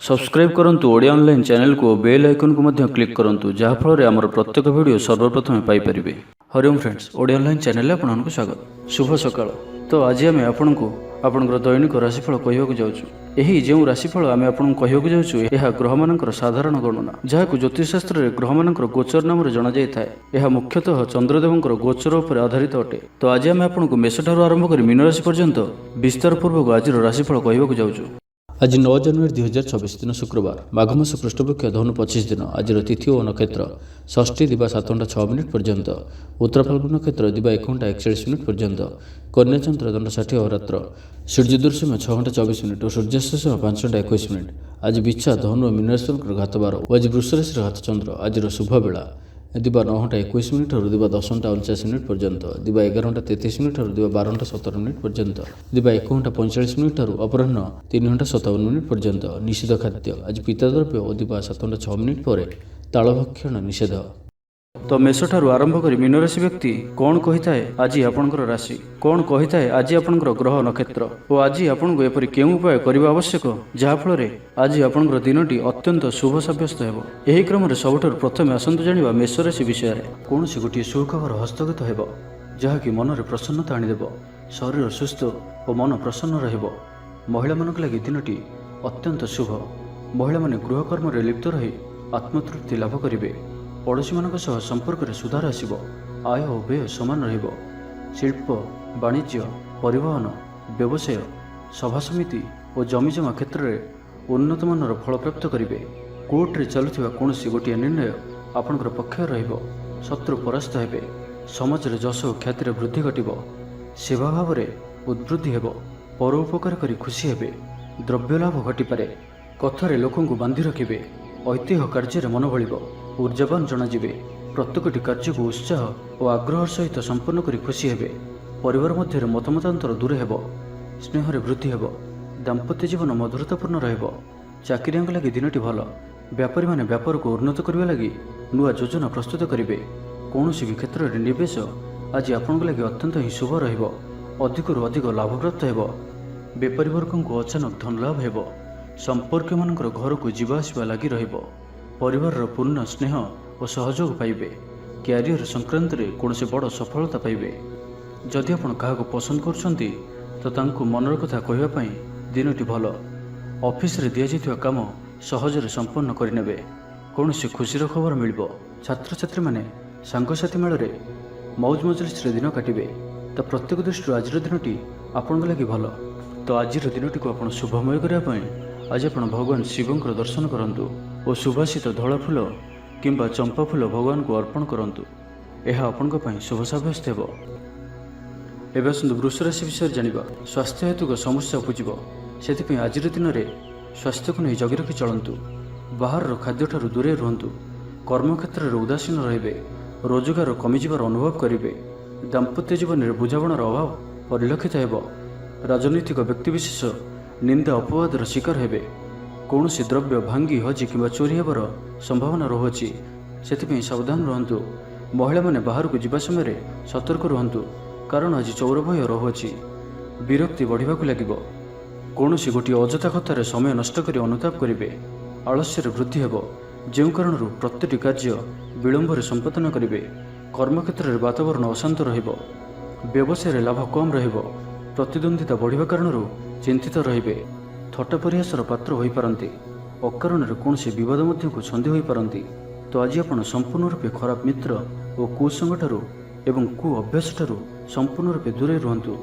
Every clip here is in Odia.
सब्सक्राइब करंतु ओडिया ऑनलाइन चैनल को बेल आइकन को मध्य क्लिक करंतु जहाँ फल आमर प्रत्येक वीडियो सर्वप्रथम Piper. Hariom friends, Odia online channel आपको स्वागत। शुभ सकाळ। तो आज आम आपको आपणकर दैनिक राशिफल कहवाक जाऊँ। यही जो राशिफल आम आपको कहवाक जाऊँ यह ग्रह मानकर साधारण गणना जहाँ ज्योतिषशास्त्र में ग्रह मानकर गोचर नाम जना जाए। यह मुख्यतः चंद्रदेवंकर गोचर उपर आधारित अटे। तो आज आम आपको मेष ठारू आरंभ कर मीन राशि पर्यंत विस्तार पूर्वक आज राशिफल कहवाक जाऊँ। आज 9 जनवरी 2024 दिन शुक्रवार, माघ मास कृष्णपक्ष धनु 25 दिन। आज तिथि और नक्षत्र षष्ठी दिवा 7:06 पर्यंत, उत्तर फाल्गुन नक्षत्र दिवा 1:41 पर्यंत, कन्या चंद्र दंड 60 अहोरात्र, सूर्योदय समय 6:24 और सूर्यास्त समय 5:21। आज बिच्छा धनु और मीन राशि घात 12। आज वृष राशि घात चंद्र। आज शुभ बेला दिवा 9:21 और दिवा 10:49 पर्यंत, दिवा 11:33 और दिवा 12:17 पर्यंत, दिवा 1:45 और अपराह्न 3:57 पर्यंत। निषिद्ध खाद्य आज पिता द्रव्य और दिवा 7:06 पर तालभक्षण निषेध। तो मेष ठारू आरंभ कर मीन राशि व्यक्ति कौन कही थाए आज आपणकर राशि, कौन कही थाए आज आपणकर ग्रह नक्षत्र और आज आपको एपरि केउं उपाय करबा आवश्यक जहाँ फल आज आपणकर दिनटी अत्यंत शुभ सब्यस्त हेबो। एही क्रम रे सबठारु प्रथमे आसंतु जानिबा मेष राशि विषय रे। कोनोसी गोटे सुखबर हस्तगत हेबो जहाँकि मन रे प्रसन्नता आनिदेबो। शरीर सुस्थ और मन प्रसन्न रहिबो। महिला मानक लागि दिनटी अत्यंत शुभ। महिला माने गृह कर्म रे लिप्त रही आत्मतृप्ति लाभ करिवे। पड़ोशी मानक सह संपर्क में सुधार आसिबो। आय और व्यय समान रहिबो। शिल्प, वाणिज्य, परिवहन, व्यवसाय, सभा समिति और जमीजमा क्षेत्र में उन्नत मानर फल प्राप्त करिवे। कोर्ट रे चलुथिबा कोनोसी गोटे निर्णय आपणकर पक्ष रहिबो। शत्रु परास्त हेबे। समाज रे जश और ख्याति रे वृद्धि घटिबो। सेवा भाव रे उद्वृद्धि हेबो। परोपकार करी खुशी हेबे। द्रव्य लाभ घटिपारे। कथारे लोकंकु बांधि रखिबे। ऐतिह्य कार्य मन बलिबो। ऊर्जावान जनाजिबे। प्रत्येकटी कार्य को उत्साह और आग्रह सहित संपन्न करी खुशी हेबे। परिवार मध्य मतमतांतर दूर हेबो। स्नेह रे वृद्धि हेबो। दाम्पत्य जीवन मधुरतापूर्ण रहिबो। चाकरियांक लागि दिनटी भल। व्यापारी माने व्यापार को उन्नत करबा लागि नुआ योजना प्रस्तुत करिवे। कोनोसी भी क्षेत्र रे निवेश आज आपनक लागि अत्यंत ही शुभ रहिबो। अधिकरु अधिक लाभ प्राप्त हेबो। व्यापारी वर्गको अचानक धन लाभ हेबो। संपर्क मानकर घर को जीवा आसवा लागि रहिबो। परिवार पूर्ण स्नेह और सहयोग पाइबे। क्यारियर संक्रांत रे कोनोसी बड़ सफलता पाइबे। जदि आपण काहाको पसंद करछंती तो तांको मनर कथा कहबा पई दिनटी भल। ऑफिस रे दिया जायतिबा काम सहज रे संपन्न करिनेबे। कोनोसी खुशीर खबर मिलिबो। छात्र छात्री माने सांगसाथी मेल रे मौज मजलिस रे दिन काटिबे। तो प्रत्येक दृष्टि आज दिनटी आपन लागि भल। तो आज दिनटी को आपण शुभमय करबा पई आज आपण भगवान शिवंकर दर्शन करंतु और सुभाषित धला फूल किंबा चंपा फूल भगवान को अर्पण करंतु। यह आपनको पई शुभ साब्यस्त हेबो। एबे आसंतु वृष राशि विषय जानिबा। स्वास्थ्य हेतु समस्या उपजिबो। सेथिपई आज दिन में स्वास्थ्य को नहीं जगी रखी चलंतु। बाहर खाद्य ठारू दूरे रुहंतु। कर्म क्षेत्र में उदासीन रहिबे। रोजगार कमिजिबार अनुभव करिवे। दाम्पत्य जीवन में बुझामणार अभाव परिलक्षित हेबो। राजनीतिक व्यक्तिविशेष निंदा अपवादर शिकार हेबे। कौनसी द्रव्य भांगी हजी किंबा चोरी हेबार संभावना रहुछि। सेथिपई सावधान रहंतु। महिला माने बाहर को जिबा समय सतर्क रहंतु कारण आज चौर भय रहुछि। विरक्ति बढ़िबाकु लागिबो। कौनसी गोटे अजथा कथार समय नष्ट करी अनुताप करिवे। आलस्य वृद्धि हेबो। जेउ कारणरू प्रत्येक कार्य विलंब संपादन करिवे। कर्मक्षेत्र में वातावरण अशांत रहिबो। व्यवसाय लाभ कम रहिबो। प्रतिद्वंदिता बढ़िबा कारणरू चिंतित रहिबे। थट्टा परिहासर पात्र होई पारंती। अकारण कौनसी विवाद मध्य को छंदी होई पारंती। तो आज आपण संपूर्ण रूपे खराब मित्र और कुसंग ठारू एवं कु अभ्यास ठारू संपूर्ण रूपे दूरे रुहंतु।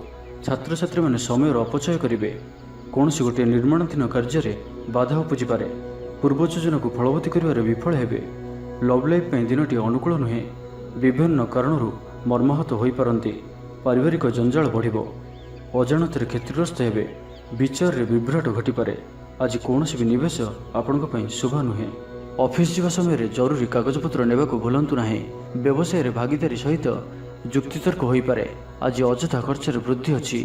छात्र छात्री माने समय अपचय करिवे। कौनसी गोटे निर्माणाधीन कार्य में बाधा उपजी पारे। पूर्व योजना को फलवती करिवारे विफल हेबे। लव लाइफ पई दिनटी अनुकूल नुहे। विभिन्न कारणरू मर्माहत होई पारंती। पारिवारिक जंजाल बढ़िबो। अजाणत क्षतिग्रस्त हेबे। विचार रे विभ्राट घटिपारे। आज कौनसी भी निवेश आपणक पई शुभ नुहे। ऑफिस जीवा समय जरूरी कागजपत्र नेबा को भूलंतु नाही। व्यवसाय रे भागीदारी सहित जुक्तितर्क होई पारे। आज अजथा खर्च रे वृद्धि अछि।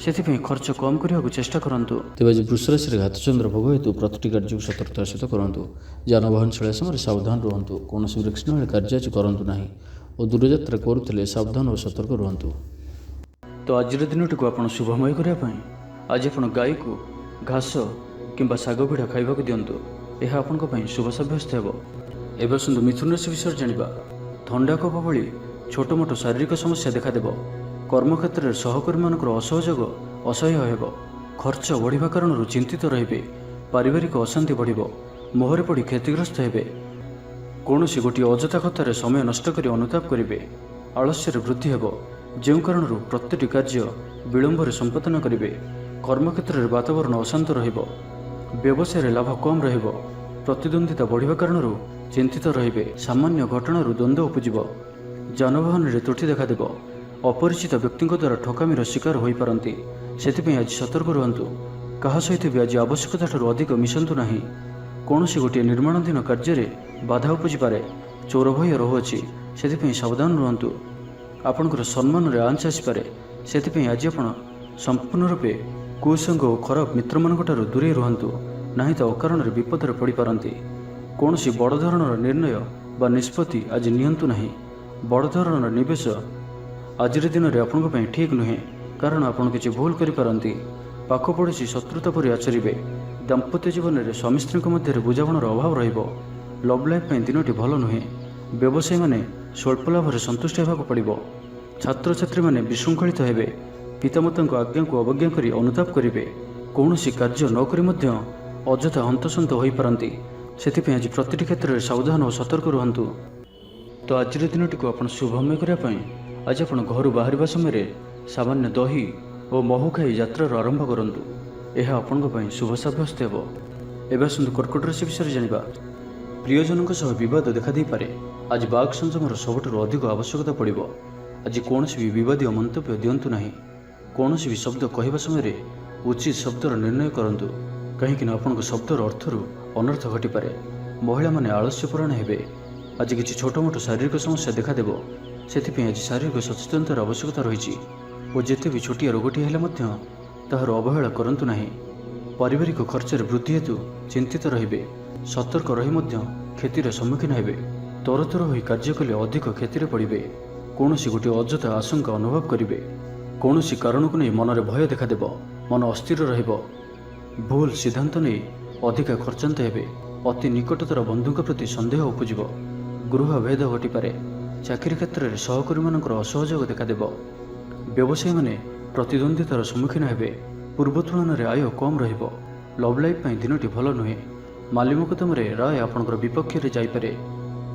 सेथिपई खर्च कम करने चेष्टा करंतु। तेज आज वृष राशि घात चंद्र भोग हेतु प्रति कार्य सतर्कता सहित करंतु। जानवाहन चलैया समय सावधान रुहंतु। कौनसी वृक्षण कार्य आज करंतु नाही और दूरयात्रा करुथिले सावधान और सतर्क रुहंतु। तो आज दिनटी को आपण शुभमय करने आज आप गाई को घास କିମ୍ବା ଶାଗ ପିଠା ଖାଇବାକୁ ଦିଅନ୍ତୁ। ଏହା ଆପଣଙ୍କ ପାଇଁ ଶୁଭ ସାବ୍ୟସ୍ତ ହେବ। ଏବେ ଆସନ୍ତୁ ମିଥୁନ ରାଶି ବିଷୟରେ ଜାଣିବା। ଥଣ୍ଡା କଫ ଭଳି ଛୋଟ ମୋଟ ଶାରୀରିକ ସମସ୍ୟା ଦେଖାଦେବ। କର୍ମକ୍ଷେତ୍ରରେ ସହକର୍ମୀମାନଙ୍କର ଅସହଯୋଗ ଅସହ୍ୟ ହେବ। ଖର୍ଚ୍ଚ ବଢ଼ିବା କାରଣରୁ ଚିନ୍ତିତ ରହିବେ। ପାରିବାରିକ ଅଶାନ୍ତି ବଢ଼ିବ। ମୋହରେ ପଡ଼ି କ୍ଷତିଗ୍ରସ୍ତ ହେବେ। କୌଣସି ଗୋଟିଏ ଅଯଥା କଥାରେ ସମୟ ନଷ୍ଟ କରି ଅନୁତାପ କରିବେ। ଆଳସ୍ୟରେ ବୃଦ୍ଧି ହେବ, ଯେଉଁ କାରଣରୁ ପ୍ରତିଟି କାର୍ଯ୍ୟ ବିଳମ୍ବରେ ସମ୍ପାଦନ କରିବେ। କର୍ମକ୍ଷେତ୍ରରେ ବାତାବରଣ ଅଶାନ୍ତ ରହିବ। ବ୍ୟବସାୟରେ ଲାଭ କମ୍ ରହିବ। ପ୍ରତିଦ୍ୱନ୍ଦ୍ୱିତା ବଢ଼ିବା କାରଣରୁ ଚିନ୍ତିତ ରହିବେ। ସାମାନ୍ୟ ଘଟଣାରୁ ଦ୍ୱନ୍ଦ୍ୱ ଉପୁଜିବ। ଯାନବାହନରେ ତ୍ରୁଟି ଦେଖାଦେବ। ଅପରିଚିତ ବ୍ୟକ୍ତିଙ୍କ ଦ୍ୱାରା ଠକାମିର ଶିକାର ହୋଇପାରନ୍ତି। ସେଥିପାଇଁ ଆଜି ସତର୍କ ରୁହନ୍ତୁ। କାହା ସହିତ ବି ଆଜି ଆବଶ୍ୟକତାଠାରୁ ଅଧିକ ମିଶନ୍ତୁ ନାହିଁ। କୌଣସି ଗୋଟିଏ ନିର୍ମାଣାଧୀନ କାର୍ଯ୍ୟରେ ବାଧା ଉପୁଜିପାରେ। ଚୋର ଭୟ ରହୁଅଛି, ସେଥିପାଇଁ ସାବଧାନ ରୁହନ୍ତୁ। ଆପଣଙ୍କର ସମ୍ମାନରେ ଆଞ୍ଚ ଆସିପାରେ, ସେଥିପାଇଁ ଆଜି ଆପଣ ସମ୍ପୂର୍ଣ୍ଣ ରୂପେ କୁସଙ୍ଗ ଓ ଖରାପ ମିତ୍ରମାନଙ୍କଠାରୁ ଦୂରେଇ ରୁହନ୍ତୁ, ନାହିଁ ତ ଅକାରଣରେ ବିପଦରେ ପଡ଼ିପାରନ୍ତି। କୌଣସି ବଡ଼ ଧରଣର ନିର୍ଣ୍ଣୟ ବା ନିଷ୍ପତ୍ତି ଆଜି ନିଅନ୍ତୁ ନାହିଁ। ବଡ଼ ଧରଣର ନିବେଶ ଆଜିର ଦିନରେ ଆପଣଙ୍କ ପାଇଁ ଠିକ୍ ନୁହେଁ, କାରଣ ଆପଣ କିଛି ଭୁଲ କରିପାରନ୍ତି। ପାଖ ପଡ଼ୋଶୀ ଶତ୍ରୁତା ପରି ଆଚରିବେ। ଦାମ୍ପତ୍ୟ ଜୀବନରେ ସ୍ୱାମୀ ସ୍ତ୍ରୀଙ୍କ ମଧ୍ୟରେ ବୁଝାମଣାର ଅଭାବ ରହିବ। ଲଭ୍ ଲାଇଫ୍ ପାଇଁ ଦିନଟି ଭଲ ନୁହେଁ। ବ୍ୟବସାୟୀମାନେ ସ୍ୱଳ୍ପ ଲାଭରେ ସନ୍ତୁଷ୍ଟ ହେବାକୁ ପଡ଼ିବ। ଛାତ୍ରଛାତ୍ରୀମାନେ ବିଶୃଙ୍ଖଳିତ ହେବେ। ପିତାମାତାଙ୍କ ଆଜ୍ଞାକୁ ଅବଜ୍ଞା କରି ଅନୁତାପ କରିବେ। କୌଣସି କାର୍ଯ୍ୟ ନ କରି ମଧ୍ୟ ଅଯଥା ହନ୍ତସନ୍ତ ହୋଇପାରନ୍ତି। ସେଥିପାଇଁ ଆଜି ପ୍ରତିଟି କ୍ଷେତ୍ରରେ ସାବଧାନ ଓ ସତର୍କ ରୁହନ୍ତୁ। ତ ଆଜିର ଦିନଟିକୁ ଆପଣ ଶୁଭମୟ କରିବା ପାଇଁ ଆଜି ଆପଣ ଘରୁ ବାହାରିବା ସମୟରେ ସାମାନ୍ୟ ଦହି ଓ ମହୁ ଖାଇ ଯାତ୍ରାର ଆରମ୍ଭ କରନ୍ତୁ। ଏହା ଆପଣଙ୍କ ପାଇଁ ଶୁଭ ସାବ୍ୟସ୍ତ ହେବ। ଏବେ ଆସନ୍ତୁ କର୍କଟ ରାଶି ବିଷୟରେ ଜାଣିବା। ପ୍ରିୟଜନଙ୍କ ସହ ବିବାଦ ଦେଖାଦେଇପାରେ। ଆଜି ବାକ୍ ସଂଯମର ସବୁଠାରୁ ଅଧିକ ଆବଶ୍ୟକତା ପଡ଼ିବ। ଆଜି କୌଣସି ବି ବିବାଦୀୟ ମନ୍ତବ୍ୟ ଦିଅନ୍ତୁ ନାହିଁ। କୌଣସି ବି ଶବ୍ଦ କହିବା ସମୟରେ ଉଚିତ ଶବ୍ଦର ନିର୍ଣ୍ଣୟ କରନ୍ତୁ, କାହିଁକିନା ଆପଣଙ୍କ ଶବ୍ଦର ଅର୍ଥରୁ ଅନର୍ଥ ଘଟିପାରେ। ମହିଳାମାନେ ଆଳସ୍ୟପରାୟଣ ହେବେ। ଆଜି କିଛି ଛୋଟ ମୋଟ ଶାରୀରିକ ସମସ୍ୟା ଦେଖାଦେବ। ସେଥିପାଇଁ ଆଜି ଶାରୀରିକ ସଚେତନତାର ଆବଶ୍ୟକତା ରହିଛି ଓ ଯେତେ ବି ଛୋଟିଆ ରୋଗଟି ହେଲେ ମଧ୍ୟ ତାହାର ଅବହେଳା କରନ୍ତୁ ନାହିଁ। ପାରିବାରିକ ଖର୍ଚ୍ଚରେ ବୃଦ୍ଧି ହେତୁ ଚିନ୍ତିତ ରହିବେ। ସତର୍କ ରହି ମଧ୍ୟ କ୍ଷତିର ସମ୍ମୁଖୀନ ହେବେ। ତରତର ହୋଇ କାର୍ଯ୍ୟ କଲେ ଅଧିକ କ୍ଷତିରେ ପଡ଼ିବେ। କୌଣସି ଗୋଟିଏ ଅଯଥା ଆଶଙ୍କା ଅନୁଭବ କରିବେ। କୌଣସି କାରଣକୁ ନେଇ ମନରେ ଭୟ ଦେଖାଦେବ। ମନ ଅସ୍ଥିର ରହିବ। ଭୁଲ ସିଦ୍ଧାନ୍ତ ନେଇ ଅଧିକା ଖର୍ଚ୍ଚାନ୍ତ ହେବେ। ଅତି ନିକଟତର ବନ୍ଧୁଙ୍କ ପ୍ରତି ସନ୍ଦେହ ଉପୁଜିବ। ଗୃହ ଭେଦ ଘଟିପାରେ। ଚାକିରି କ୍ଷେତ୍ରରେ ସହକର୍ମୀମାନଙ୍କର ଅସହଯୋଗ ଦେଖାଦେବ। ବ୍ୟବସାୟୀମାନେ ପ୍ରତିଦ୍ୱନ୍ଦ୍ୱିତାର ସମ୍ମୁଖୀନ ହେବେ। ପୂର୍ବ ତୁଳନାରେ ଆୟ କମ୍ ରହିବ। ଲଭ୍ ଲାଇଫ୍ ପାଇଁ ଦିନଟି ଭଲ ନୁହେଁ। ମାଲି ମକଦ୍ଦମାରେ ରାୟ ଆପଣଙ୍କର ବିପକ୍ଷରେ ଯାଇପାରେ।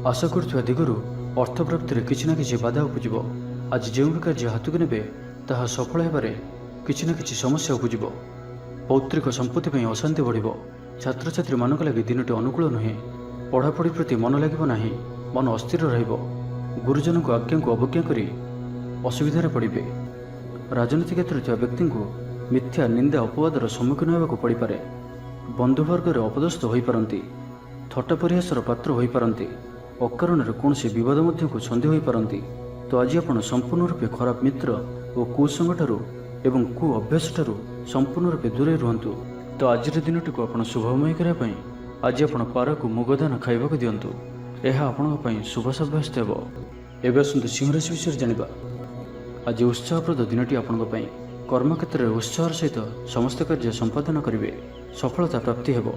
ଆଶା କରୁଥିବା ଦିଗରୁ ଅର୍ଥ ପ୍ରାପ୍ତିରେ କିଛି ନା କିଛି ବାଧା ଉପୁଜିବ। ଆଜି ଯେଉଁ ବି କାର୍ଯ୍ୟ ହାତକୁ ନେବେ ତାହା ସଫଳ ହେବାରେ କିଛି ନା କିଛି ସମସ୍ୟା ଉପୁଜିବ। ପୌତ୍ରିକ ସମ୍ପତ୍ତି ପାଇଁ ଅଶାନ୍ତି ବଢ଼ିବ। ଛାତ୍ରଛାତ୍ରୀମାନଙ୍କ ଲାଗି ଦିନଟି ଅନୁକୂଳ ନୁହେଁ। ପଢ଼ାପଢ଼ି ପ୍ରତି ମନ ଲାଗିବ ନାହିଁ। ମନ ଅସ୍ଥିର ରହିବ। ଗୁରୁଜନଙ୍କ ଆଜ୍ଞାକୁ ଅବଜ୍ଞା କରି ଅସୁବିଧାରେ ପଡ଼ିବେ। ରାଜନୀତି କ୍ଷେତ୍ରରେ ଥିବା ବ୍ୟକ୍ତିଙ୍କୁ ମିଥ୍ୟା ନିନ୍ଦା ଅପବାଦର ସମ୍ମୁଖୀନ ହେବାକୁ ପଡ଼ିପାରେ। ବନ୍ଧୁବର୍ଗରେ ଅପଦସ୍ଥ ହୋଇପାରନ୍ତି। ଥଟ୍ଟା ପରିହାସର ପାତ୍ର ହୋଇପାରନ୍ତି। ଅକାରଣରେ କୌଣସି ବିବାଦ ମଧ୍ୟକୁ ଛନ୍ଦି ହୋଇପାରନ୍ତି। ତ ଆଜି ଆପଣ ସମ୍ପୂର୍ଣ୍ଣ ରୂପେ ଖରାପ ମିତ୍ର ଓ କୁସଙ୍ଗଠାରୁ ଏବଂ କୁ ଅଭ୍ୟାସଠାରୁ ସମ୍ପୂର୍ଣ୍ଣ ରୂପେ ଦୂରେଇ ରୁହନ୍ତୁ। ତ ଆଜିର ଦିନଟିକୁ ଆପଣ ଶୁଭମୟ କରିବା ପାଇଁ ଆଜି ଆପଣ ପାରାକୁ ମୁଗଦାନ ଖାଇବାକୁ ଦିଅନ୍ତୁ। ଏହା ଆପଣଙ୍କ ପାଇଁ ଶୁଭ ସାବ୍ୟସ୍ତ ହେବ। ଏବେ ଆସନ୍ତୁ ସିଂହରାଶି ବିଷୟରେ ଜାଣିବା। ଆଜି ଉତ୍ସାହପ୍ରଦ ଦିନଟି ଆପଣଙ୍କ ପାଇଁ। କର୍ମକ୍ଷେତ୍ରରେ ଉତ୍ସାହର ସହିତ ସମସ୍ତ କାର୍ଯ୍ୟ ସମ୍ପାଦନ କରିବେ। ସଫଳତା ପ୍ରାପ୍ତି ହେବ।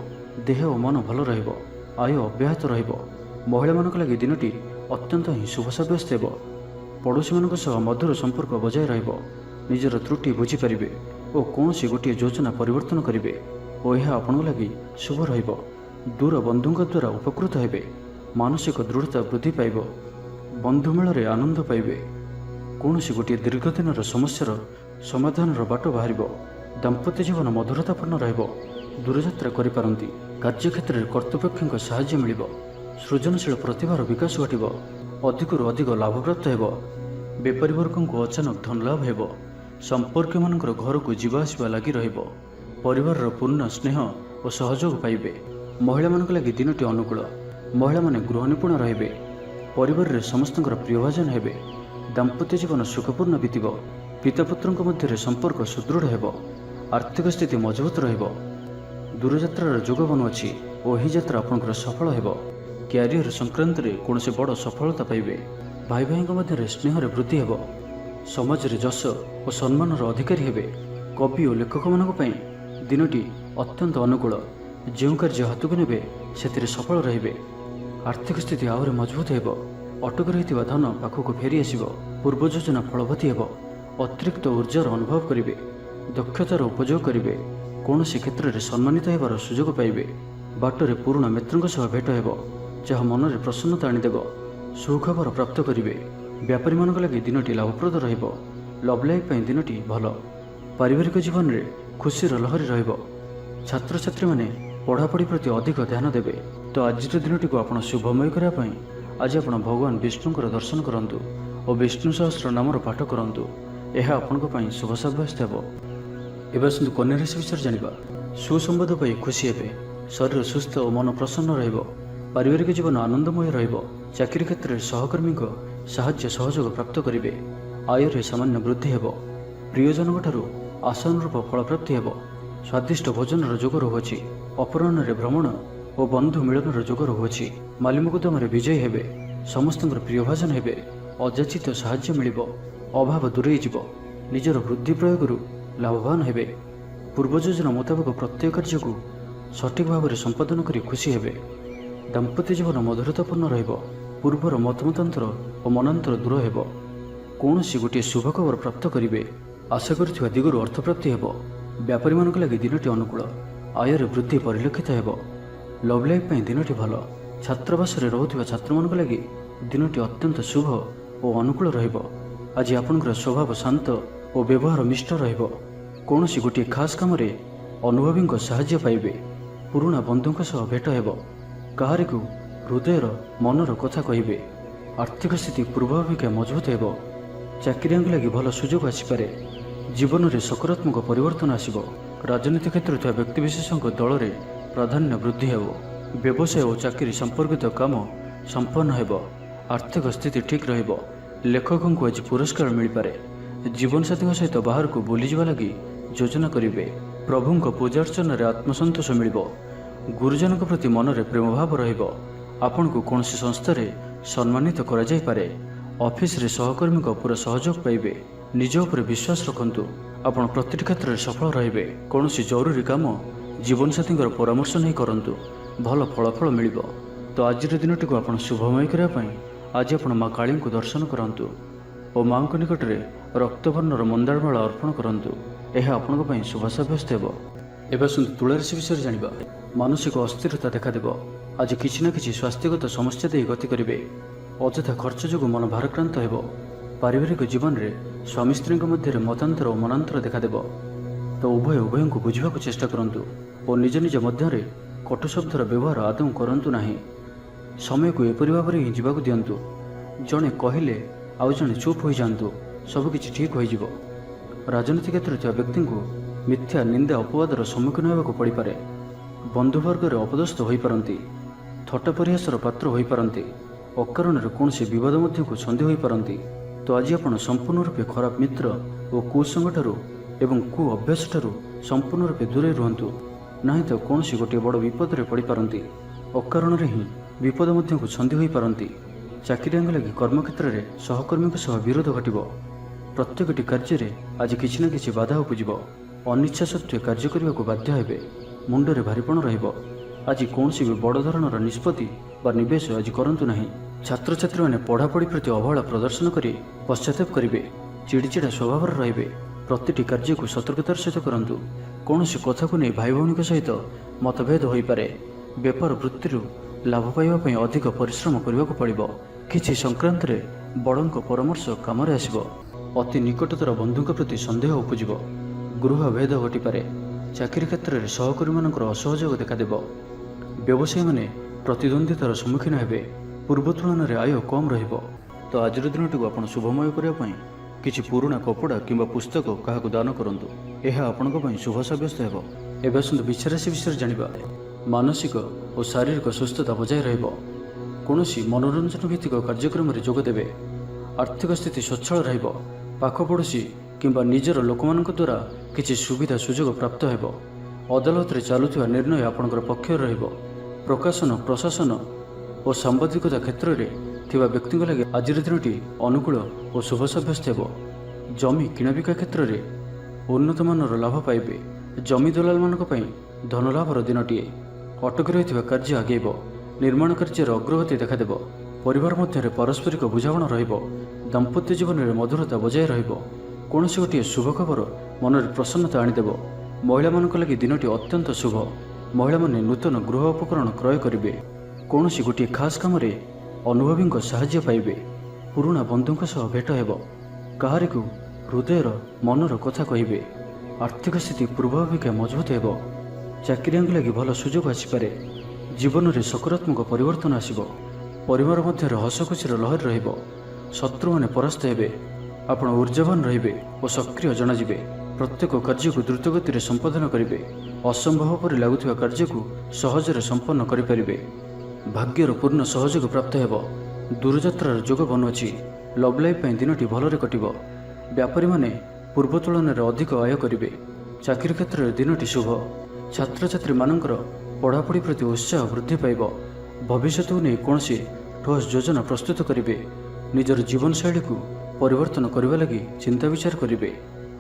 ଦେହ ଓ ମନ ଭଲ ରହିବ। ଆୟ ଅବ୍ୟାହତ ରହିବ। ମହିଳାମାନଙ୍କ ଲାଗି ଦିନଟି ଅତ୍ୟନ୍ତ ହିଁ ଶୁଭ ସାବ୍ୟସ୍ତ ହେବ। ପଡ଼ୋଶୀମାନଙ୍କ ସହ ମଧୁର ସମ୍ପର୍କ ବଜାୟ ରହିବ। ନିଜର ତ୍ରୁଟି ବୁଝିପାରିବେ ଓ କୌଣସି ଗୋଟିଏ ଯୋଜନା ପରିବର୍ତ୍ତନ କରିବେ ଓ ଏହା ଆପଣଙ୍କ ଲାଗି ଶୁଭ ରହିବ। ଦୂର ବନ୍ଧୁଙ୍କ ଦ୍ୱାରା ଉପକୃତ ହେବେ। ମାନସିକ ଦୃଢ଼ତା ବୃଦ୍ଧି ପାଇବ। ବନ୍ଧୁମେଳରେ ଆନନ୍ଦ ପାଇବେ। କୌଣସି ଗୋଟିଏ ଦୀର୍ଘଦିନର ସମସ୍ୟାର ସମାଧାନର ବାଟ ବାହାରିବ। ଦାମ୍ପତ୍ୟ ଜୀବନ ମଧୁରତାପୂର୍ଣ୍ଣ ରହିବ। ଦୂରଯାତ୍ରା କରିପାରନ୍ତି। କାର୍ଯ୍ୟକ୍ଷେତ୍ରରେ କର୍ତ୍ତୃପକ୍ଷଙ୍କ ସାହାଯ୍ୟ ମିଳିବ। ସୃଜନଶୀଳ ପ୍ରତିଭାର ବିକାଶ ଘଟିବ। ଅଧିକରୁ ଅଧିକ ଲାଭପ୍ରାପ୍ତ ହେବ। ବେପାରୀ ବର୍ଗଙ୍କୁ ଅଚାନକ ଧନ ଲାଭ ହେବ। ସମ୍ପର୍କୀୟମାନଙ୍କର ଘରକୁ ଯିବା ଆସିବା ଲାଗି ରହିବ। ପରିବାରର ପୂର୍ଣ୍ଣ ସ୍ନେହ ଓ ସହଯୋଗ ପାଇବେ। ମହିଳାମାନଙ୍କ ଲାଗି ଦିନଟି ଅନୁକୂଳ। ମହିଳାମାନେ ଗୃହ ନିପୁଣ ରହିବେ। ପରିବାରରେ ସମସ୍ତଙ୍କର ପ୍ରିୟଭାଜନ ହେବେ। ଦାମ୍ପତ୍ୟ ଜୀବନ ସୁଖପୂର୍ଣ୍ଣ ବିତିବ। ପିତାପୁତ୍ରଙ୍କ ମଧ୍ୟରେ ସମ୍ପର୍କ ସୁଦୃଢ଼ ହେବ। ଆର୍ଥିକ ସ୍ଥିତି ମଜବୁତ ରହିବ। ଦୂରଯାତ୍ରାର ଯୋଗ ବନୁଅଛି ଓ ଏହି ଯାତ୍ରା ଆପଣଙ୍କର ସଫଳ ହେବ। କ୍ୟାରିୟର ସଂକ୍ରାନ୍ତରେ କୌଣସି ବଡ଼ ସଫଳତା ପାଇବେ। ଭାଇ ଭାଇଙ୍କ ମଧ୍ୟରେ ସ୍ନେହରେ ବୃଦ୍ଧି ହେବ। ସମାଜରେ ଯଶ ଓ ସମ୍ମାନର ଅଧିକାରୀ ହେବେ। କବି ଓ ଲେଖକମାନଙ୍କ ପାଇଁ ଦିନଟି ଅତ୍ୟନ୍ତ ଅନୁକୂଳ। ଯେଉଁ କାର୍ଯ୍ୟ ହାତକୁ ନେବେ ସେଥିରେ ସଫଳ ରହିବେ। ଆର୍ଥିକ ସ୍ଥିତି ଆହୁରି ମଜବୁତ ହେବ। ଅଟକି ରହିଥିବା ଧନ ପାଖକୁ ଫେରି ଆସିବ। ପୂର୍ବ ଯୋଜନା ଫଳବତୀ ହେବ। ଅତିରିକ୍ତ ଉର୍ଜାର ଅନୁଭବ କରିବେ। ଦକ୍ଷତାର ଉପଯୋଗ କରିବେ। କୌଣସି କ୍ଷେତ୍ରରେ ସମ୍ମାନିତ ହେବାର ସୁଯୋଗ ପାଇବେ। ବାଟରେ ପୁରୁଣା ମିତ୍ରଙ୍କ ସହ ଭେଟ ହେବ, ଯାହା ମନରେ ପ୍ରସନ୍ନତା ଆଣିଦେବ। ସୁଖବର ପ୍ରାପ୍ତ କରିବେ। ବ୍ୟାପାରୀମାନଙ୍କ ଲାଗି ଦିନଟି ଲାଭପ୍ରଦ ରହିବ। ଲଭ୍ ଲାଇଫ୍ ପାଇଁ ଦିନଟି ଭଲ। ପାରିବାରିକ ଜୀବନରେ ଖୁସିର ଲହରୀ ରହିବ। ଛାତ୍ରଛାତ୍ରୀମାନେ ପଢ଼ାପଢ଼ି ପ୍ରତି ଅଧିକ ଧ୍ୟାନ ଦେବେ। ତ ଆଜିର ଦିନଟିକୁ ଆପଣ ଶୁଭମୟ କରିବା ପାଇଁ ଆଜି ଆପଣ ଭଗବାନ ବିଷ୍ଣୁଙ୍କର ଦର୍ଶନ କରନ୍ତୁ ଓ ବିଷ୍ଣୁ ସହସ୍ର ନାମର ପାଠ କରନ୍ତୁ। ଏହା ଆପଣଙ୍କ ପାଇଁ ଶୁଭ ସାବ୍ୟସ୍ତ ହେବ। ଏବେ ଆସନ୍ତୁ କନ୍ୟା ରାଶି ବିଷୟରେ ଜାଣିବା। ସୁସମ୍ବାଦ ପାଇ ଖୁସି ହେବେ। ଶରୀର ସୁସ୍ଥ ଓ ମନ ପ୍ରସନ୍ନ ରହିବ। ପାରିବାରିକ ଜୀବନ ଆନନ୍ଦମୟ ରହିବ। ଚାକିରି କ୍ଷେତ୍ରରେ ସହକର୍ମୀଙ୍କ ସାହାଯ୍ୟ ସହଯୋଗ ପ୍ରାପ୍ତ କରିବେ। ଆୟରେ ସାମାନ୍ୟ ବୃଦ୍ଧି ହେବ। ପ୍ରିୟଜନଙ୍କଠାରୁ ଆଶାନୁରୂପ ଫଳପ୍ରାପ୍ତି ହେବ। ସ୍ୱାଦିଷ୍ଟ ଭୋଜନର ଯୋଗ ରହୁଅଛି। ଅପରାହ୍ନରେ ଭ୍ରମଣ ଓ ବନ୍ଧୁ ମିଳନର ଯୋଗ ରହୁଅଛି। ମାଲିମୁକଦ୍ଦମାରେ ବିଜୟୀ ହେବେ। ସମସ୍ତଙ୍କର ପ୍ରିୟଭାଜନ ହେବେ। ଅଯାଚିତ ସାହାଯ୍ୟ ମିଳିବ। ଅଭାବ ଦୂରେଇ ଯିବ। ନିଜର ବୁଦ୍ଧି ପ୍ରୟୋଗରୁ ଲାଭବାନ ହେବେ। ପୂର୍ବ ଯୋଜନା ମୁତାବକ ପ୍ରତ୍ୟେକ କାର୍ଯ୍ୟକୁ ସଠିକ୍ ଭାବରେ ସମ୍ପାଦନ କରି ଖୁସି ହେବେ। ଦାମ୍ପତ୍ୟ ଜୀବନ ମଧୁରତାପୂର୍ଣ୍ଣ ରହିବ। ପୂର୍ବର ମତମତାନ୍ତର ଓ ମନାନ୍ତର ଦୂର ହେବ। କୌଣସି ଗୋଟିଏ ଶୁଭ ଖବର ପ୍ରାପ୍ତ କରିବେ। ଆଶା କରିଥିବା ଦିଗରୁ ଅର୍ଥପ୍ରାପ୍ତି ହେବ। ବ୍ୟାପାରୀମାନଙ୍କ ଲାଗି ଦିନଟି ଅନୁକୂଳ। ଆୟରେ ବୃଦ୍ଧି ପରିଲକ୍ଷିତ ହେବ। ଲଭ୍ ଲାଇଫ୍ ପାଇଁ ଦିନଟି ଭଲ। ଛାତ୍ରାବାସରେ ରହୁଥିବା ଛାତ୍ରମାନଙ୍କ ଲାଗି ଦିନଟି ଅତ୍ୟନ୍ତ ଶୁଭ ଓ ଅନୁକୂଳ ରହିବ। ଆଜି ଆପଣଙ୍କର ସ୍ୱଭାବ ଶାନ୍ତ ଓ ବ୍ୟବହାର ମିଷ୍ଟ ରହିବ। କୌଣସି ଗୋଟିଏ ଖାସ୍ କାମରେ ଅନୁଭବୀଙ୍କ ସାହାଯ୍ୟ ପାଇବେ। ପୁରୁଣା ବନ୍ଧୁଙ୍କ ସହ ଭେଟ ହେବ। କାହାରିକୁ ହୃଦୟର ମନର କଥା କହିବେ। ଆର୍ଥିକ ସ୍ଥିତି ପୂର୍ବ ଅପେକ୍ଷା ମଜବୁତ ହେବ। ଚାକିରିଆଙ୍କ ଲାଗି ଭଲ ସୁଯୋଗ ଆସିପାରେ। ଜୀବନରେ ସକାରାତ୍ମକ ପରିବର୍ତ୍ତନ ଆସିବ। ରାଜନୀତି କ୍ଷେତ୍ରରେ ଥିବା ବ୍ୟକ୍ତିବିଶେଷଙ୍କ ଦଳରେ ପ୍ରାଧାନ୍ୟ ବୃଦ୍ଧି ହେବ। ବ୍ୟବସାୟ ଓ ଚାକିରି ସମ୍ପର୍କିତ କାମ ସମ୍ପନ୍ନ ହେବ। ଆର୍ଥିକ ସ୍ଥିତି ଠିକ୍ ରହିବ। ଲେଖକଙ୍କୁ ଆଜି ପୁରସ୍କାର ମିଳିପାରେ। ଜୀବନସାଥୀଙ୍କ ସହିତ ବାହାରକୁ ବୁଲିଯିବା ଲାଗି ଯୋଜନା କରିବେ। ପ୍ରଭୁଙ୍କ ପୂଜାର୍ଚ୍ଚନାରେ ଆତ୍ମସନ୍ତୋଷ ମିଳିବ। ଗୁରୁଜନଙ୍କ ପ୍ରତି ମନରେ ପ୍ରେମଭାବ ରହିବ। ଆପଣଙ୍କୁ କୌଣସି ସଂସ୍ଥାରେ ସମ୍ମାନିତ କରାଯାଇପାରେ। ଅଫିସରେ ସହକର୍ମୀଙ୍କ ପୁରା ସହଯୋଗ ପାଇବେ। ନିଜ ଉପରେ ବିଶ୍ୱାସ ରଖନ୍ତୁ। ଆପଣ ପ୍ରତିଟି କ୍ଷେତ୍ରରେ ସଫଳ ରହିବେ। କୌଣସି ଜରୁରୀ କାମ ଜୀବନସାଥୀଙ୍କର ପରାମର୍ଶ ନେଇ କରନ୍ତୁ। ଭଲ ଫଳାଫଳ ମିଳିବ। ତ ଆଜିର ଦିନଟିକୁ ଆପଣ ଶୁଭମୟ କରିବା ପାଇଁ ଆଜି ଆପଣ ମା କାଳୀଙ୍କୁ ଦର୍ଶନ କରନ୍ତୁ ଓ ମାଙ୍କ ନିକଟରେ ରକ୍ତବର୍ଣ୍ଣର ମନ୍ଦାରମାଳ ଅର୍ପଣ କରନ୍ତୁ। ଏହା ଆପଣଙ୍କ ପାଇଁ ଶୁଭ ସାବ୍ୟସ୍ତ ହେବ। ଏବେ ଆସନ୍ତୁ ତୁଳା ରାଶି ବିଷୟରେ ଜାଣିବା। ମାନସିକ ଅସ୍ଥିରତା ଦେଖାଦେବ। ଆଜି କିଛି ନା କିଛି ସ୍ୱାସ୍ଥ୍ୟଗତ ସମସ୍ୟା ଦେଇ ଗତି କରିବେ। ଅଯଥା ଖର୍ଚ୍ଚ ଯୋଗୁଁ ମନ ଭାରାକ୍ରାନ୍ତ ହେବ। ପାରିବାରିକ ଜୀବନରେ ସ୍ୱାମୀ ସ୍ତ୍ରୀଙ୍କ ମଧ୍ୟରେ ମତାନ୍ତର ଓ ମନାନ୍ତର ଦେଖାଦେବ। ତ ଉଭୟଙ୍କୁ ବୁଝିବାକୁ ଚେଷ୍ଟା କରନ୍ତୁ ଓ ନିଜ ନିଜ ମଧ୍ୟରେ କଟୁ ଶବ୍ଦର ବ୍ୟବହାର ଆଦୌ କରନ୍ତୁ ନାହିଁ। ସମୟକୁ ଏପରି ଭାବରେ ହିଁ ଯିବାକୁ ଦିଅନ୍ତୁ। ଜଣେ କହିଲେ ଆଉ ଜଣେ ଚୁପ୍ ହୋଇଯାଆନ୍ତୁ। ସବୁକିଛି ଠିକ୍ ହୋଇଯିବ। ରାଜନୀତି କ୍ଷେତ୍ରରେ ଥିବା ବ୍ୟକ୍ତିଙ୍କୁ ମିଥ୍ୟା ନିନ୍ଦା ଅପବାଦର ସମ୍ମୁଖୀନ ହେବାକୁ ପଡ଼ିପାରେ। ବନ୍ଧୁବର୍ଗରେ ଅପଦସ୍ଥ ହୋଇପାରନ୍ତି। ଥଟ୍ଟା ପରିହାସର ପାତ୍ର ହୋଇପାରନ୍ତି। ଅକାରଣରେ କୌଣସି ବିବାଦ ମଧ୍ୟକୁ ଛନ୍ଦି ହୋଇପାରନ୍ତି। ତ ଆଜି ଆପଣ ସମ୍ପୂର୍ଣ୍ଣ ରୂପେ ଖରାପ ମିତ୍ର ଓ କୁସଙ୍ଗଠାରୁ ଏବଂ କୁ ଅଭ୍ୟାସଠାରୁ ସମ୍ପୂର୍ଣ୍ଣ ରୂପେ ଦୂରେଇ ରୁହନ୍ତୁ। ନାହିଁ ତ କୌଣସି ଗୋଟିଏ ବଡ଼ ବିପଦରେ ପଡ଼ିପାରନ୍ତି। ଅକାରଣରେ ହିଁ ବିପଦ ମଧ୍ୟକୁ ଛନ୍ଦି ହୋଇପାରନ୍ତି। ଚାକିରିଆଙ୍କ ଲାଗି କର୍ମକ୍ଷେତ୍ରରେ ସହକର୍ମୀଙ୍କ ସହ ବିରୋଧ ଘଟିବ। ପ୍ରତ୍ୟେକଟି କାର୍ଯ୍ୟରେ ଆଜି କିଛି ନା କିଛି ବାଧା ଉପୁଜିବ। ଅନିଚ୍ଛା ସତ୍ତ୍ୱେ କାର୍ଯ୍ୟ କରିବାକୁ ବାଧ୍ୟ ହେବେ। ମୁଣ୍ଡରେ ଭାରିପଣ ରହିବ। ଆଜି କୌଣସି ବି ବଡ଼ ଧରଣର ନିଷ୍ପତ୍ତି ବା ନିବେଶ ଆଜି କରନ୍ତୁ ନାହିଁ। ଛାତ୍ରଛାତ୍ରୀମାନେ ପଢ଼ାପଢ଼ି ପ୍ରତି ଅବହେଳା ପ୍ରଦର୍ଶନ କରି ପଶ୍ଚାତାପ କରିବେ। ଚିଡ଼ିଚିଡ଼ା ସ୍ୱଭାବର ରହିବେ। ପ୍ରତିଟି କାର୍ଯ୍ୟକୁ ସତର୍କତାର ସହିତ କରନ୍ତୁ। କୌଣସି କଥାକୁ ନେଇ ଭାଇ ଭଉଣୀଙ୍କ ସହିତ ମତଭେଦ ହୋଇପାରେ। ବେପାର ବୃତ୍ତିରୁ ଲାଭ ପାଇବା ପାଇଁ ଅଧିକ ପରିଶ୍ରମ କରିବାକୁ ପଡ଼ିବ। କିଛି ସଂକ୍ରାନ୍ତରେ ବଡ଼ଙ୍କ ପରାମର୍ଶ କାମରେ ଆସିବ। ଅତି ନିକଟତର ବନ୍ଧୁଙ୍କ ପ୍ରତି ସନ୍ଦେହ ଉପୁଜିବ। ଗୃହ ଭେଦ ଘଟିପାରେ। ଚାକିରି କ୍ଷେତ୍ରରେ ସହକର୍ମୀମାନଙ୍କର ଅସହଯୋଗ ଦେଖାଦେବ। ବ୍ୟବସାୟୀମାନେ ପ୍ରତିଦ୍ୱନ୍ଦ୍ୱିତାର ସମ୍ମୁଖୀନ ହେବେ। ପୂର୍ବ ତୁଳନାରେ ଆୟ କମ୍ ରହିବ। ତ ଆଜିର ଦିନଟିକୁ ଆପଣ ଶୁଭମୟ କରିବା ପାଇଁ କିଛି ପୁରୁଣା କପଡ଼ା କିମ୍ବା ପୁସ୍ତକ କାହାକୁ ଦାନ କରନ୍ତୁ। ଏହା ଆପଣଙ୍କ ପାଇଁ ଶୁଭ ସାବ୍ୟସ୍ତ ହେବ। ଏବେ ଆସନ୍ତୁ ବିଛା ରାଶି ବିଷୟରେ ଜାଣିବା। ମାନସିକ ଓ ଶାରୀରିକ ସୁସ୍ଥତା ବଜାୟ ରହିବ। କୌଣସି ମନୋରଞ୍ଜନ ଭିତ୍ତିକ କାର୍ଯ୍ୟକ୍ରମରେ ଯୋଗ ଦେବେ। ଆର୍ଥିକ ସ୍ଥିତି ସ୍ୱଚ୍ଛଳ ରହିବ। ପାଖ ପଡ଼ୋଶୀ କିମ୍ବା ନିଜର ଲୋକମାନଙ୍କ ଦ୍ୱାରା କିଛି ସୁବିଧା ସୁଯୋଗ ପ୍ରାପ୍ତ ହେବ। ଅଦାଲତରେ ଚାଲୁଥିବା ନିର୍ଣ୍ଣୟ ଆପଣଙ୍କର ପକ୍ଷରେ ରହିବ। ପ୍ରକାଶନ ପ୍ରଶାସନ ଓ ସାମ୍ବାଦିକତା କ୍ଷେତ୍ରରେ ଥିବା ବ୍ୟକ୍ତିଙ୍କ ଲାଗି ଆଜିର ଦିନଟି ଅନୁକୂଳ ଓ ଶୁଭ ସାବ୍ୟସ୍ତ ହେବ। ଜମି କିଣାବିକା କ୍ଷେତ୍ରରେ ଉନ୍ନତମାନର ଲାଭ ପାଇବେ। ଜମି ଦଲାଲମାନଙ୍କ ପାଇଁ ଧନଲାଭର ଦିନଟିଏ। ଅଟକି ରହିଥିବା କାର୍ଯ୍ୟ ଆଗେଇବ। ନିର୍ମାଣ କାର୍ଯ୍ୟର ଅଗ୍ରଗତି ଦେଖାଦେବ। ପରିବାର ମଧ୍ୟରେ ପାରସ୍ପରିକ ବୁଝାମଣା ରହିବ। ଦାମ୍ପତ୍ୟ ଜୀବନରେ ମଧୁରତା ବଜାୟ ରହିବ। କୌଣସି ଗୋଟିଏ ଶୁଭ ଖବର ମନରେ ପ୍ରସନ୍ନତା ଆଣିଦେବ। ମହିଳାମାନଙ୍କ ଲାଗି ଦିନଟି ଅତ୍ୟନ୍ତ ଶୁଭ। ମହିଳାମାନେ ନୂତନ ଗୃହ ଉପକରଣ କ୍ରୟ କରିବେ। କୌଣସି ଗୋଟିଏ ଖାସ୍ କାମରେ ଅନୁଭବୀଙ୍କ ସାହାଯ୍ୟ ପାଇବେ। ପୁରୁଣା ବନ୍ଧୁଙ୍କ ସହ ଭେଟ ହେବ। କାହାରିକୁ ହୃଦୟର ମନର କଥା କହିବେ। ଆର୍ଥିକ ସ୍ଥିତି ପୂର୍ବ ଅପେକ୍ଷା ମଜବୁତ ହେବ। ଚାକିରିଆଙ୍କ ଲାଗି ଭଲ ସୁଯୋଗ ଆସିପାରେ। ଜୀବନରେ ସକାରାତ୍ମକ ପରିବର୍ତ୍ତନ ଆସିବ। ପରିବାର ମଧ୍ୟରେ ହସଖୁସିର ଲହରୀ ରହିବ। ଶତ୍ରୁମାନେ ପରାସ୍ତ ହେବେ। ଆପଣ ଊର୍ଜାବାନ ରହିବେ ଓ ସକ୍ରିୟ ଜଣାଯିବେ। ପ୍ରତ୍ୟେକ କାର୍ଯ୍ୟକୁ ଦ୍ରୁତଗତିରେ ସମ୍ପାଦନ କରିବେ। ଅସମ୍ଭବ ପରି ଲାଗୁଥିବା କାର୍ଯ୍ୟକୁ ସହଜରେ ସମ୍ପନ୍ନ କରିପାରିବେ। ଭାଗ୍ୟର ପୂର୍ଣ୍ଣ ସହଯୋଗ ପ୍ରାପ୍ତ ହେବ। ଦୂରଯାତ୍ରାର ଯୋଗ ବନୁଅଛି। ଲଭ୍ ଲାଇଫ୍ ପାଇଁ ଦିନଟି ଭଲରେ କଟିବ। ବ୍ୟାପାରୀମାନେ ପୂର୍ବ ତୁଳନାରେ ଅଧିକ ଆୟ କରିବେ। ଚାକିରି କ୍ଷେତ୍ରରେ ଦିନଟି ଶୁଭ। ଛାତ୍ରଛାତ୍ରୀମାନଙ୍କର ପଢ଼ାପଢ଼ି ପ୍ରତି ଉତ୍ସାହ ବୃଦ୍ଧି ପାଇବ। ଭବିଷ୍ୟତକୁ ନେଇ କୌଣସି ଠୋସ୍ ଯୋଜନା ପ୍ରସ୍ତୁତ କରିବେ। ନିଜର ଜୀବନଶୈଳୀକୁ ପରିବର୍ତ୍ତନ କରିବା ଲାଗି ଚିନ୍ତା ବିଚାର କରିବେ।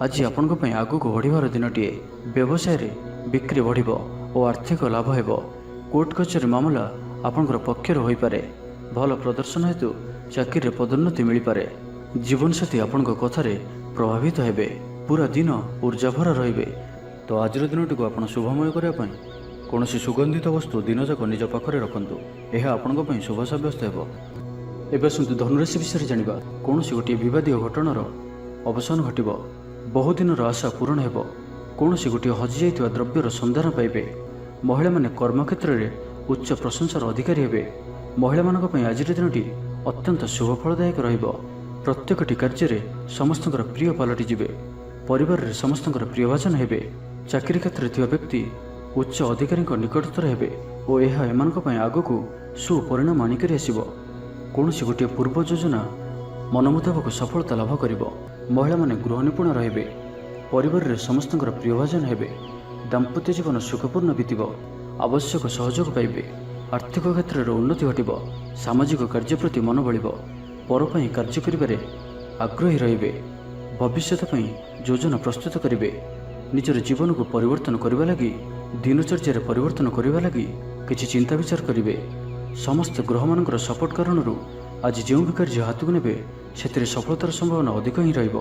ଆଜି ଆପଣଙ୍କ ପାଇଁ ଆଗକୁ ବଢ଼ିବାର ଦିନଟିଏ। ବ୍ୟବସାୟରେ ବିକ୍ରି ବଢ଼ିବ ଓ ଆର୍ଥିକ ଲାଭ ହେବ। କୋର୍ଟ କଚେରୀ ମାମଲା ଆପଣଙ୍କର ପକ୍ଷରେ ହୋଇପାରେ। ଭଲ ପ୍ରଦର୍ଶନ ହେତୁ ଚାକିରିରେ ପଦୋନ୍ନତି ମିଳିପାରେ। ଜୀବନସାଥୀ ଆପଣଙ୍କ କଥାରେ ପ୍ରଭାବିତ ହେବେ। ପୁରା ଦିନ ଊର୍ଜାଭରା ରହିବେ। ତ ଆଜିର ଦିନଟିକୁ ଆପଣ ଶୁଭମୟ କରିବା ପାଇଁ କୌଣସି ସୁଗନ୍ଧିତ ବସ୍ତୁ ଦିନଯାକ ନିଜ ପାଖରେ ରଖନ୍ତୁ। ଏହା ଆପଣଙ୍କ ପାଇଁ ଶୁଭ ସାବ୍ୟସ୍ତ ହେବ। ଏବେ ଆସନ୍ତୁ ଧନୁରାଶି ବିଷୟରେ ଜାଣିବା। କୌଣସି ଗୋଟିଏ ବିବାଦୀୟ ଘଟଣାର ଅବସାନ ଘଟିବ। ବହୁଦିନର ଆଶା ପୂରଣ ହେବ। କୌଣସି ଗୋଟିଏ ହଜିଯାଇଥିବା ଦ୍ରବ୍ୟର ସନ୍ଧାନ ପାଇବେ। ମହିଳାମାନେ କର୍ମକ୍ଷେତ୍ରରେ ଉଚ୍ଚ ପ୍ରଶଂସାର ଅଧିକାରୀ ହେବେ। ମହିଳାମାନଙ୍କ ପାଇଁ ଆଜିର ଦିନଟି ଅତ୍ୟନ୍ତ ଶୁଭଫଳଦାୟକ ରହିବ। ପ୍ରତ୍ୟେକଟି କାର୍ଯ୍ୟରେ ସମସ୍ତଙ୍କର ପ୍ରିୟ ପାଲଟିଯିବେ। ପରିବାରରେ ସମସ୍ତଙ୍କର ପ୍ରିୟଭାଜନ ହେବେ। ଚାକିରି କ୍ଷେତ୍ରରେ ଥିବା ବ୍ୟକ୍ତି ଉଚ୍ଚ ଅଧିକାରୀଙ୍କ ନିକଟତର ହେବେ ଓ ଏହା ଏମାନଙ୍କ ପାଇଁ ଆଗକୁ ସୁପରିଣାମ ଆଣିକରି ଆସିବ। କୌଣସି ଗୋଟିଏ ପୂର୍ବ ଯୋଜନା ମନ ମୁତାବକ ସଫଳତା ଲାଭ କରିବ। ମହିଳାମାନେ ଗୃହ ନିପୁଣ ରହିବେ। ପରିବାରରେ ସମସ୍ତଙ୍କର ପ୍ରିୟଭାଜନ ହେବେ। ଦାମ୍ପତ୍ୟ ଜୀବନ ସୁଖପୂର୍ଣ୍ଣ ବିତିବ। ଆବଶ୍ୟକ ସହଯୋଗ ପାଇବେ। ଆର୍ଥିକ କ୍ଷେତ୍ରରେ ଉନ୍ନତି ଘଟିବ। ସାମାଜିକ କାର୍ଯ୍ୟ ପ୍ରତି ମନ ବଳିବ। ପର ପାଇଁ କାର୍ଯ୍ୟ କରିବାରେ ଆଗ୍ରହୀ ରହିବେ। ଭବିଷ୍ୟତ ପାଇଁ ଯୋଜନା ପ୍ରସ୍ତୁତ କରିବେ। ନିଜର ଜୀବନକୁ ପରିବର୍ତ୍ତନ କରିବା ଲାଗି ଦିନଚର୍ଯ୍ୟାରେ ପରିବର୍ତ୍ତନ କରିବା ଲାଗି କିଛି ଚିନ୍ତା ବିଚାର କରିବେ। ସମସ୍ତ ଗ୍ରହମାନଙ୍କର ସପୋର୍ଟ କାରଣରୁ ଆଜି ଯେଉଁ ବି କାର୍ଯ୍ୟ ହାତକୁ ନେବେ ସେଥିରେ ସଫଳତାର ସମ୍ଭାବନା ଅଧିକ ହିଁ ରହିବ।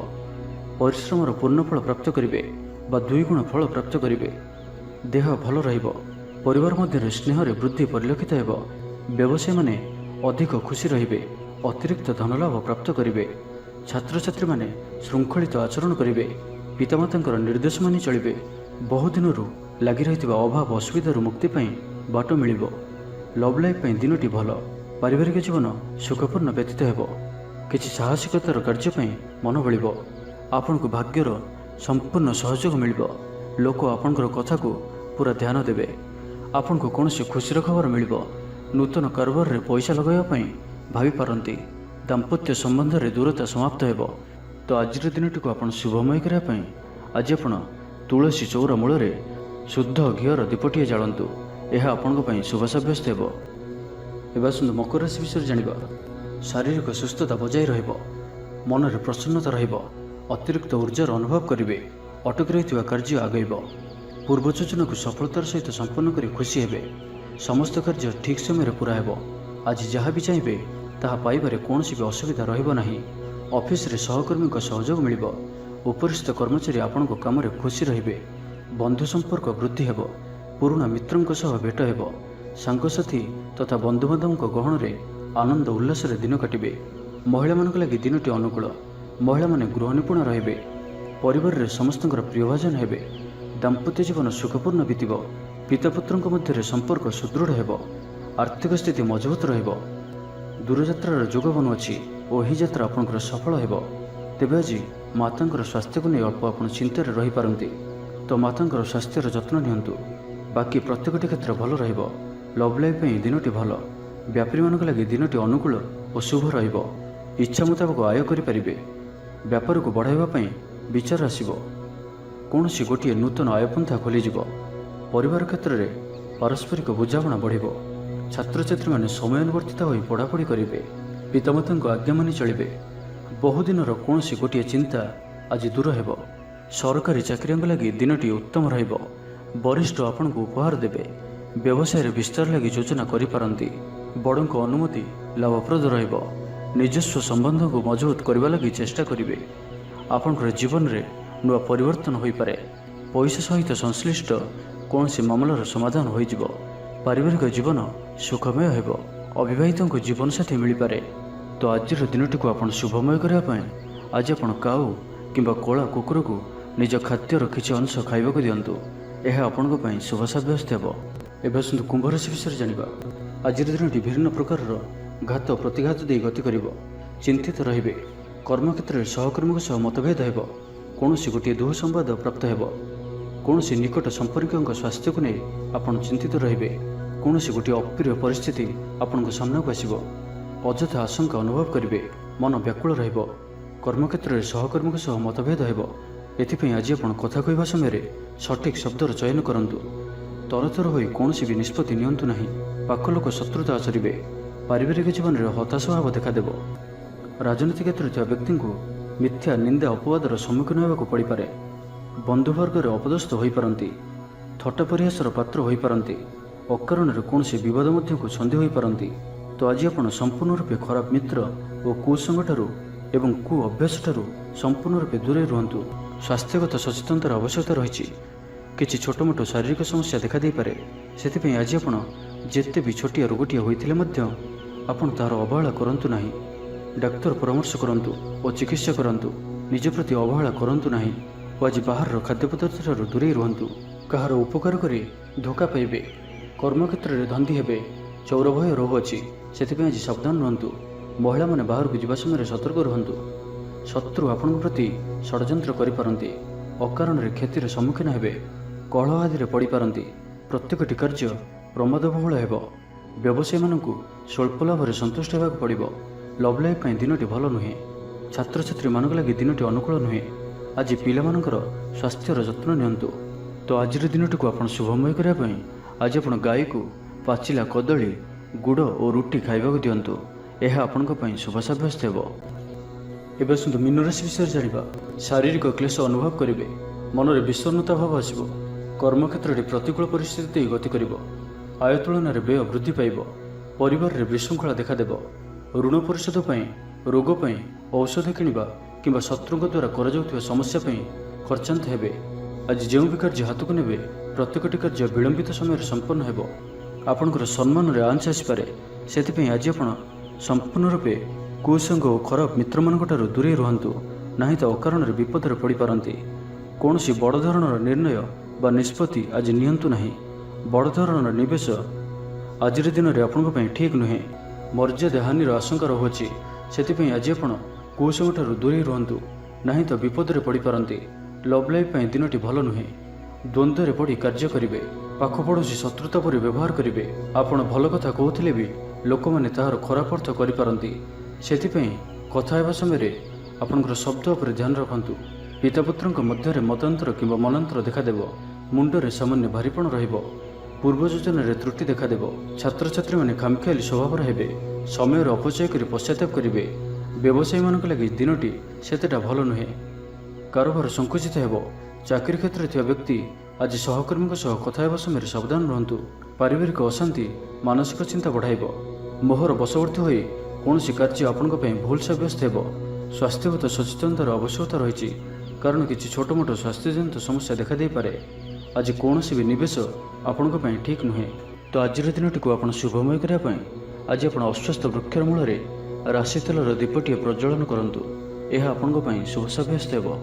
ପରିଶ୍ରମର ପୂର୍ଣ୍ଣ ଫଳ ପ୍ରାପ୍ତ କରିବେ ବା 2 ଗୁଣ ଫଳ ପ୍ରାପ୍ତ କରିବେ। ଦେହ ଭଲ ରହିବ। ପରିବାର ମଧ୍ୟରେ ସ୍ନେହରେ ବୃଦ୍ଧି ପରିଲକ୍ଷିତ ହେବ। ବ୍ୟବସାୟୀମାନେ ଅଧିକ ଖୁସି ରହିବେ। ଅତିରିକ୍ତ ଧନଲାଭ ପ୍ରାପ୍ତ କରିବେ। ଛାତ୍ରଛାତ୍ରୀମାନେ ଶୃଙ୍ଖଳିତ ଆଚରଣ କରିବେ। ପିତାମାତାଙ୍କର ନିର୍ଦ୍ଦେଶ ମାନି ଚଳିବେ। ବହୁଦିନରୁ ଲାଗି ରହିଥିବା ଅଭାବ ଅସୁବିଧାରୁ ମୁକ୍ତି ପାଇଁ ବାଟ ମିଳିବ। ଲଭ୍ ଲାଇଫ୍ ପାଇଁ ଦିନଟି ଭଲ। ପାରିବାରିକ ଜୀବନ ସୁଖପୂର୍ଣ୍ଣ ବ୍ୟତୀତ ହେବ। କିଛି ସାହସିକତାର କାର୍ଯ୍ୟ ପାଇଁ ମନ ବଳିବ। ଆପଣଙ୍କୁ ଭାଗ୍ୟର ସମ୍ପୂର୍ଣ୍ଣ ସହଯୋଗ ମିଳିବ। ଲୋକ ଆପଣଙ୍କର କଥାକୁ ପୁରା ଧ୍ୟାନ ଦେବେ। ଆପଣଙ୍କୁ କୌଣସି ଖୁସିର ଖବର ମିଳିବ। ନୂତନ କାରବାରରେ ପଇସା ଲଗାଇବା ପାଇଁ ଭାବିପାରନ୍ତି। ଦାମ୍ପତ୍ୟ ସମ୍ବନ୍ଧରେ ଦୂରତା ସମାପ୍ତ ହେବ। ତ ଆଜିର ଦିନଟିକୁ ଆପଣ ଶୁଭମୟ କରିବା ପାଇଁ ଆଜି ଆପଣ ତୁଳସୀ ଚଉରା ମୂଳରେ ଶୁଦ୍ଧ ଘିଅର ଦୀପଟିଏ ଜାଳନ୍ତୁ। ଏହା ଆପଣଙ୍କ ପାଇଁ ଶୁଭ ସାବ୍ୟସ୍ତ ହେବ। ଏବେ ଆସନ୍ତୁ ମକର ରାଶି ବିଷୟରେ ଜାଣିବା। ଶାରୀରିକ ସୁସ୍ଥତା ବଜାୟ ରହିବ। ମନରେ ପ୍ରସନ୍ନତା ରହିବ। ଅତିରିକ୍ତ ଉର୍ଜାର ଅନୁଭବ କରିବେ। ଅଟକି ରହିଥିବା କାର୍ଯ୍ୟ ଆଗେଇବ। ପୂର୍ବ ଯୋଜନାକୁ ସଫଳତାର ସହିତ ସମ୍ପନ୍ନ କରି ଖୁସି ହେବେ। ସମସ୍ତ କାର୍ଯ୍ୟ ଠିକ୍ ସମୟରେ ପୁରା ହେବ। ଆଜି ଯାହା ବି ଚାହିଁବେ ତାହା ପାଇବାରେ କୌଣସି ବି ଅସୁବିଧା ରହିବ ନାହିଁ। ଅଫିସରେ ସହକର୍ମୀଙ୍କ ସହଯୋଗ ମିଳିବ। ଉପରିସ୍ଥ କର୍ମଚାରୀ ଆପଣଙ୍କ କାମରେ ଖୁସି ରହିବେ। ବନ୍ଧୁ ସମ୍ପର୍କ ବୃଦ୍ଧି ହେବ। ପୁରୁଣା ମିତ୍ରଙ୍କ ସହ ଭେଟ ହେବ। ସାଙ୍ଗସାଥୀ ତଥା ବନ୍ଧୁବାନ୍ଧବଙ୍କ ଗହଣରେ ଆନନ୍ଦ ଉଲ୍ଲାସରେ ଦିନ କାଟିବେ। ମହିଳାମାନଙ୍କ ଲାଗି ଦିନଟି ଅନୁକୂଳ। ମହିଳାମାନେ ଗୃହ ନିପୁଣ ରହିବେ। ପରିବାରରେ ସମସ୍ତଙ୍କର ପ୍ରିୟଭାଜନ ହେବେ। ଦାମ୍ପତ୍ୟ ଜୀବନ ସୁଖପୂର୍ଣ୍ଣ ବିତିବ। ପିତାପୁତ୍ରଙ୍କ ମଧ୍ୟରେ ସମ୍ପର୍କ ସୁଦୃଢ଼ ହେବ। ଆର୍ଥିକ ସ୍ଥିତି ମଜବୁତ ରହିବ। ଦୂରଯାତ୍ରାର ଯୋଗ ବନୁଅଛି ଓ ଏହି ଯାତ୍ରା ଆପଣଙ୍କର ସଫଳ ହେବ। ତେବେ ଆଜି ମାତାଙ୍କର ସ୍ୱାସ୍ଥ୍ୟକୁ ନେଇ ଅଳ୍ପ ଆପଣ ଚିନ୍ତାରେ ରହିପାରନ୍ତି। ତ ମାତାଙ୍କର ସ୍ୱାସ୍ଥ୍ୟର ଯତ୍ନ ନିଅନ୍ତୁ। ବାକି ପ୍ରତ୍ୟେକଟି କ୍ଷେତ୍ର ଭଲ ରହିବ। ଲଭ୍ ଲାଇଫ୍ ପାଇଁ ଦିନଟି ଭଲ। ବ୍ୟାପାରୀମାନଙ୍କ ଲାଗି ଦିନଟି ଅନୁକୂଳ ଓ ଶୁଭ ରହିବ। ଇଚ୍ଛା ମୁତାବକ ଆୟ କରିପାରିବେ। ବ୍ୟାପାରକୁ ବଢ଼ାଇବା ପାଇଁ ବିଚାର ଆସିବ। କୌଣସି ଗୋଟିଏ ନୂତନ ଆୟପନ୍ଥା ଖୋଲିଯିବ। ପରିବାର କ୍ଷେତ୍ରରେ ପାରସ୍ପରିକ ବୁଝାମଣା ବଢ଼ିବ। ଛାତ୍ରଛାତ୍ରୀମାନେ ସମୟାନୁବର୍ତ୍ତିତ ହୋଇ ପଢ଼ାପଢ଼ି କରିବେ। ପିତାମାତାଙ୍କ ଆଜ୍ଞା ମାନି ଚଳିବେ। ବହୁଦିନର କୌଣସି ଗୋଟିଏ ଚିନ୍ତା ଆଜି ଦୂର ହେବ। ସରକାରୀ ଚାକିରିଆଙ୍କ ଲାଗି ଦିନଟି ଉତ୍ତମ ରହିବ। वरिष्ठ आपनको उपहार देवे, व्यवसाय विस्तार लगी योजना करिपारंती, बड़ों अनुमति लाभप्रद रहिब, निजस्व संबंध को मजबूत करने लगी चेष्टा करेंगे। आपंकर जीवन में नुआ परिवर्तन हो पारे, पैसा सहित संश्लिष्ट कौन सी मामलार समाधान हो जिवो, पारिवारिक जीवन सुखमय हो, अविवाहितों को जीवन साथी मिल पारे। तो आज दिनटी को आप शुभमय करने आज आप काऊ किंबा कला कुकुर को निज खाद्यर किसी अंश खाइबा दिंतु, यह आपण शुभ सब्यस्त हो। एवं आसतु कुंभ राशि विषय जानिबा। आज दिनटी विभिन्न प्रकार घात प्रतिघात दे गति करिब, चिंतित रहिबे। कर्मक्षेत्र में सहकर्मी सह मतभेद हो, कौन सी गोटे दुह संवाद प्राप्त हो, कौन सी निकट संपर्कों स्वास्थ्य को नहीं आपन चिंतित रहिबे। कौन सी गोटे अप्रिय परिस्थिति आपन सामना को आसिबो, अଯଥା आशंका अनुभव करिबे, मन व्याकुल रहिबो। कर्मक्षेत्र में सहकर्मी सह मतभेद हो, एथिपई आज आपण कथा कहवा समय सठिक शब्दर चयन करंतु। तरतर होई कौनसी भी निष्पत्ति नियंतु नहीं, पाख लोक शत्रुता आचरिबे। पारिवारिक जीवन में हताश भाव देखादेव। राजनीति क्षेत्र में व्यक्ति को मिथ्या निंदा अपवादर सम्मुखीन होगा पड़ पारे। बंधुवर्ग अपदस्थ हो पारती, थट्टा परिहासर पात्र हो पारती, अकारण कौन से बद को सन्देह हो पारती। तो आज आप संपूर्ण रूपे खराब मित्र और कुसंग ठारू एवं कु अभ्यास ठारू संपूर्ण रूपे दूरे रुहतु। स्वास्थ्यगत सचेतनतार आवश्यकता रही। किसी छोट मोट शारीरिक समस्या देखा दे पारे, से आज आप जिते भी छोटिया रोगटिया होते आपन तार अवहेला करंतु नहीं। डाक्तर परामर्श करंतु और चिकित्सा करंतु, निज प्रति अवहेला करंतु नहीं। आज बाहर खाद्य पदार्थ ठारू दूरे रुहतु। कहार उपकार करी धोखा पाइबे। कर्मक्षेत्र में धंदी हेबे, चौर भय रोग अच्छी, से आज सावधान रुहतु। महिला माने बाहर को जीवा समय सतर्क रुहतु। शत्रु आपण प्रति षड्यंत्र करिपारंती, अकारण क्षतिर सम्मुखीन हेबे, कलह आदि पड़ पारती। प्रत्येकटी कार्य प्रमादबहुल हेब। व्यवसायी मानकु स्वल्प लाभ संतुष्ट होगा पड़ो। लव लाइफ दिनटी भल नुहे। छात्र छात्री मान लगी दिनटी अनुकूल नुहे। आज पिलामानकर स्वास्थ्यर जत्न नियंतु। तो आज दिनटी को आप शुभमय करने आज आप गाई को पाचिला कदली गुड़ और रुटी खाइबा दिंतु, यह आपण शुभ सब्यस्त हो। एवं आसतु मीन राशि विषय जानिबा। शारीरिक क्लेश अनुभव करेंगे, मन में विषन्नता भाव आसब। कर्मक्षेत्र में प्रतिकूल परिस्थिति गति कर, आय तुलन में व्यय वृद्धि पाइब। परिवार में विशृंखला देखादेव। ऋण परिशोध रोग औषध किणवा कि शत्रु द्वारा कर समस्या खर्चांत हेबे। आज जो भी कार्य हाथ को नेबे, प्रत्येकटी कार्य विलंबित समय संपन्न हेबो। आपणकर सम्मान में आंच आसपे, से आज आप संपूर्ण रूपे कुसंग और खराब मित्र मानक दूरे रुहतु, नहीं तो अकारण विपदर पड़ पारती। कौन सी बड़ धरणर निर्णय बा निष्पत्ति आज नियंतु नहीं। बड़ धरणर निवेश आज दिन में आपण ठीक नुहे। मर्यादा हानिर आशंका रहुछि, से आज आप कुसंग दूरे रुहतु, नहीं तो विपदर पड़ पारती। लव लाइफ दिनटी भल नुहे। द्वंद्व में पड़ कार्य करेंगे, पाख पड़ोशी शत्रुता पर व्यवहार करेंगे। आपड़ भल कथा कहते भी लोक मैंने तार खराब अर्थ करें। से कथा हेबा समय आपणकर शब्द पर ध्यान रखु। पितापुत्र मध्य मतांतर कि मनांतर देखादेव। मुंडरे सामान्य भारीपण रहिब। पूर्व योजन त्रुटि देखादेव। छात्र छात्री मैंने खामखियाली स्वभाव हेबे, समय अपचय कर पश्चाताप करेंगे। व्यवसायी मानक लगी दिनटी सेतेटा भल नुहे। कारोबार संकुचित हेब। चाकरी क्षेत्र में व्यक्ति आज सहकर्मी सह कथा हेबा समय सावधान रहंतु। पारिवारिक अशांति मानसिक चिंता बढ़ाइब। मोहर बशवर्ती होई कौन कार्य आपण भूल सब्यस्त हो। स्वास्थ्यगत सचेतनतार आवश्यकता रही, कारण किसी छोट मोट स्वास्थ्यजनित समस्या देखा दे पारे। आज कौन भी निवेश आपण ठीक नुहे। तो आज दिनटी को आप शुभमय करने आज आप अस्वस्थ वृक्षर मूल राशि तेलर दीपटीए प्रज्वलन करंतु, यह आपण शुभ सब्यस्त हो।